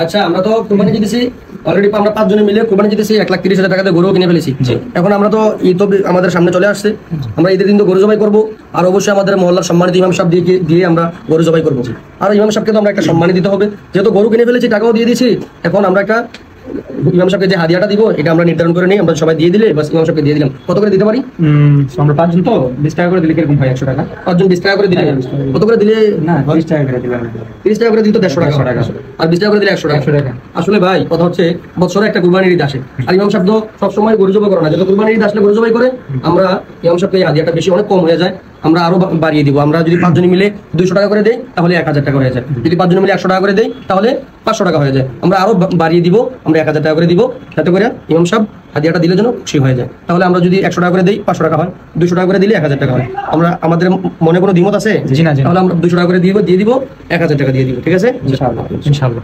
আচ্ছা আমরা তো কুরবানি জিতেছি অলরেডি, আমরা 5 জনে মিলে কুরবানি জিতেছি 1,30,000 টাকাতে গরু কিনে ফেলেছি। এখন আমরা তো ঈদ তো আমাদের সামনে চলে আসছে, আমরা ঈদের দিন তো গরু জবাই করবো, আর অবশ্যই আমাদের মহল্লার সম্মানিত ইমাম সাহেব দিয়ে আমরা গরু জবাই করবো। আর ইমাম সাহেবকে তো আমরা একটা সম্মানই দিতে হবে, যেহেতু গরু কিনে ফেলেছি, টাকাও দিয়ে দিয়েছি। এখন আমরা একটা ইমাম সাহেবকে যে হাদিয়াটা দিব এটা আমরা নির্ধারণ করে নিই, আমরা সবাই দিয়ে দিলে বাস ইমাম সাহেবকে দিয়ে দিলাম। কত করে দিতে পারি? আমরা 5 জন তো 20 টাকা করে দিলে কিরকম হয়? 100 টাকা। 5 জন 20 টাকা করে দিলে কত করে দিলে? না 30 টাকা করে দিলাম। 30 টাকা করে দিলে তো 150 টাকা, আর 20 টাকা করে দিলে 100 টাকা। আসলে ভাই কথা হচ্ছে বছরে একটা কুরবানির ঈদ আসে, আর ইমাম সাহেব তো সবসময় গরু জবাই করে না, যেহেতু কুরবানির ঈদ আসলে গরু জবাই করে, আমরা ইমাম সাহেবকে এই হাদিয়াটা বেশি অনেক কম হয়ে যায়, আমরা আরো বাড়িয়ে দিব। আমরা যদি 5 জন মিলে 200 টাকা করে দেই তাহলে 1000 টাকা হয়ে যায়, যদি 5 জন মিলে 100 টাকা করে দেই তাহলে 500 টাকা হয়ে যায়। আমরা আরো বাড়িয়ে দিব, আমরা 1000 টাকা করে দিব, যাতে করে ইমাম সাহেব হাদিয়াটা দিলে যেন খুশি হয়ে যায়। তাহলে আমরা যদি 100 টাকা করে দেই 500 টাকা হয়, 200 টাকা করে দিলে 1000 টাকা হয়। আমরা আমাদের মনে কোনো দ্বিমত আছে? জি না। তাহলে আমরা 200 টাকা করে দিয়ে দিব, 1000 টাকা দিয়ে দিব, ঠিক আছে? ইনশাআল্লাহ ইনশাআল্লাহ।